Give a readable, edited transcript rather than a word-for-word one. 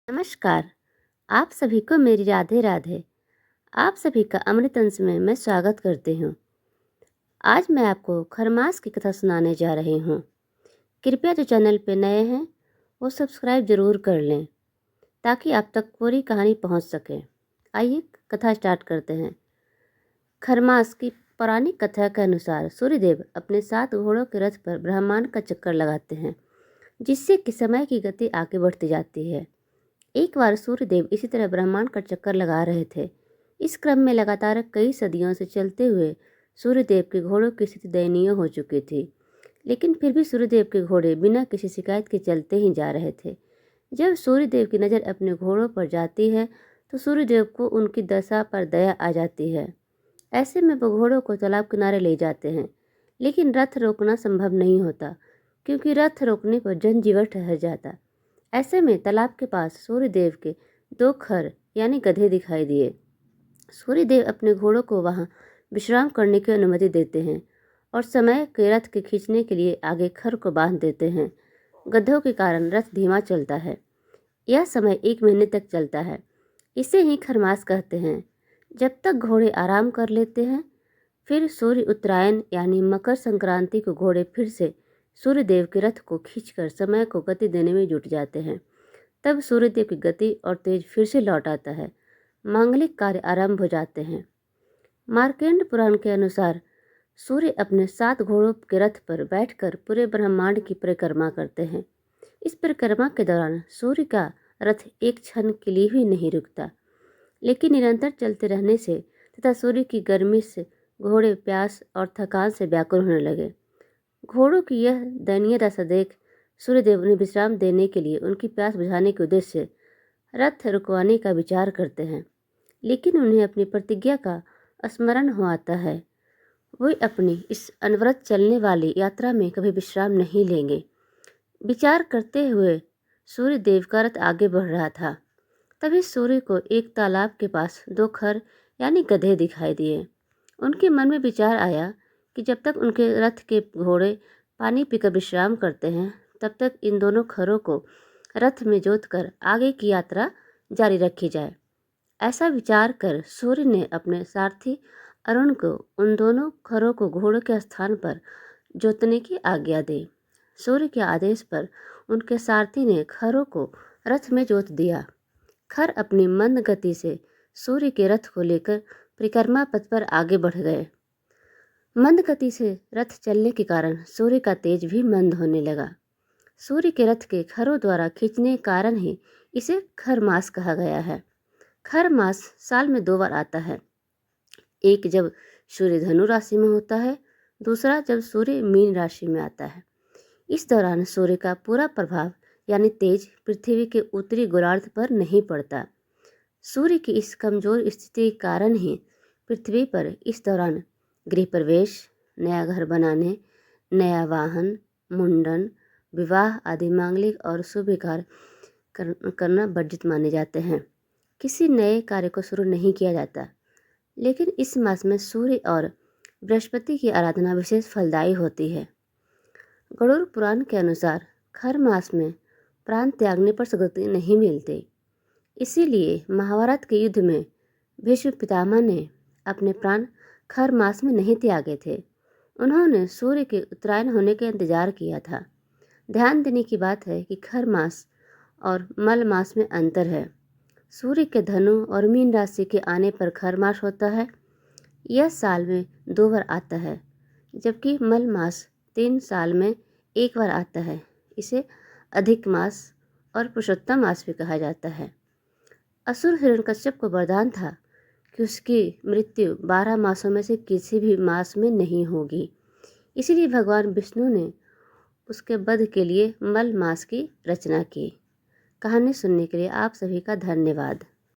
नमस्कार। आप सभी को मेरी राधे राधे। आप सभी का अमृत अंश में मैं स्वागत करती हूँ। आज मैं आपको खरमास की कथा सुनाने जा रही हूँ। कृपया जो चैनल पे नए हैं वो सब्सक्राइब जरूर कर लें ताकि आप तक पूरी कहानी पहुँच सके। आइए कथा स्टार्ट करते हैं। खरमास की पौराणिक कथा के अनुसार सूर्यदेव अपने 7 घोड़ों के रथ पर ब्रह्मांड का चक्कर लगाते हैं, जिससे कि समय की गति आगे बढ़ती जाती है। एक बार सूर्यदेव इसी तरह ब्रह्मांड का चक्कर लगा रहे थे। इस क्रम में लगातार कई सदियों से चलते हुए सूर्यदेव के घोड़ों की स्थिति दयनीय हो चुकी थी, लेकिन फिर भी सूर्यदेव के घोड़े बिना किसी शिकायत के चलते ही जा रहे थे। जब सूर्यदेव की नज़र अपने घोड़ों पर जाती है तो सूर्यदेव को उनकी दशा पर दया आ जाती है। ऐसे में वो घोड़ों को तालाब किनारे ले जाते हैं, लेकिन रथ रोकना संभव नहीं होता, क्योंकि रथ रोकने पर जनजीवन ठहर जाता। ऐसे में तालाब के पास सूर्यदेव के 2 खर यानी गधे दिखाई दिए। सूर्यदेव अपने घोड़ों को वहां विश्राम करने की अनुमति देते हैं और समय के रथ के खींचने के लिए आगे खर को बांध देते हैं। गधों के कारण रथ धीमा चलता है। यह समय 1 महीने तक चलता है। इसे ही खरमास कहते हैं। जब तक घोड़े आराम कर लेते हैं, फिर सूर्य उत्तरायण यानी मकर संक्रांति को घोड़े फिर से सूर्यदेव के रथ को खींचकर समय को गति देने में जुट जाते हैं। तब सूर्यदेव की गति और तेज फिर से लौट आता है। मांगलिक कार्य आरंभ हो जाते हैं। मार्कंड पुराण के अनुसार सूर्य अपने 7 घोड़ों के रथ पर बैठकर पूरे ब्रह्मांड की परिक्रमा करते हैं। इस परिक्रमा के दौरान सूर्य का रथ एक क्षण के लिए भी नहीं रुकता, लेकिन निरंतर चलते रहने से तथा सूर्य की गर्मी से घोड़े प्यास और थकान से व्याकुल होने लगे। घोड़ों की यह दयनीय दशा देख सूर्यदेव उन्हें विश्राम देने के लिए उनकी प्यास बुझाने के उद्देश्य से रथ रुकवाने का विचार करते हैं, लेकिन उन्हें अपनी प्रतिज्ञा का स्मरण हो आता है। वे अपनी इस अनवरत चलने वाली यात्रा में कभी विश्राम नहीं लेंगे। विचार करते हुए सूर्यदेव का रथ आगे बढ़ रहा था। तभी सूर्य को एक तालाब के पास 2 खर यानी गधे दिखाई दिए। उनके मन में विचार आया कि जब तक उनके रथ के घोड़े पानी पीकर विश्राम करते हैं, तब तक इन दोनों खरों को रथ में जोतकर आगे की यात्रा जारी रखी जाए। ऐसा विचार कर सूर्य ने अपने सारथी अरुण को उन दोनों खरों को घोड़ों के स्थान पर जोतने की आज्ञा दी। सूर्य के आदेश पर उनके सारथी ने खरों को रथ में जोत दिया। खर अपनी मंद गति से सूर्य के रथ को लेकर परिक्रमा पथ पर आगे बढ़ गए। मंद गति से रथ चलने के कारण सूर्य का तेज भी मंद होने लगा। सूर्य के रथ के खरों द्वारा खींचने के कारण ही इसे खरमास कहा गया है। खरमास साल में 2 बार आता है। एक जब सूर्य धनु राशि में होता है, दूसरा जब सूर्य मीन राशि में आता है। इस दौरान सूर्य का पूरा प्रभाव यानी तेज पृथ्वी के उत्तरी गोलार्ध पर नहीं पड़ता। सूर्य की इस कमजोर स्थिति के कारण ही पृथ्वी पर इस दौरान गृह प्रवेश, नया घर बनाने, नया वाहन, मुंडन, विवाह आदि मांगलिक और शुभ कार्य करना वर्जित माने जाते हैं। किसी नए कार्य को शुरू नहीं किया जाता। लेकिन इस मास में सूर्य और बृहस्पति की आराधना विशेष फलदायी होती है। गरुड़ पुराण के अनुसार खर मास में प्राण त्यागने पर सद्गति नहीं मिलती। इसीलिए महाभारत के युद्ध में भीष्म पितामह ने अपने प्राण खर मास में नहीं त्यागे थे। उन्होंने सूर्य के उत्तरायण होने का इंतजार किया था। ध्यान देने की बात है कि खर मास और मल मास में अंतर है। सूर्य के धनु और मीन राशि के आने पर खर मास होता है। यह साल में 2 बार आता है, जबकि मल मास 3 साल में 1 बार आता है। इसे अधिक मास और पुरुषोत्तम मास भी कहा जाता है। असुर हिरण्यकश्यप को वरदान था कि उसकी मृत्यु 12 मासों में से किसी भी मास में नहीं होगी। इसीलिए भगवान विष्णु ने उसके वध के लिए मल मास की रचना की। कहानी सुनने के लिए आप सभी का धन्यवाद।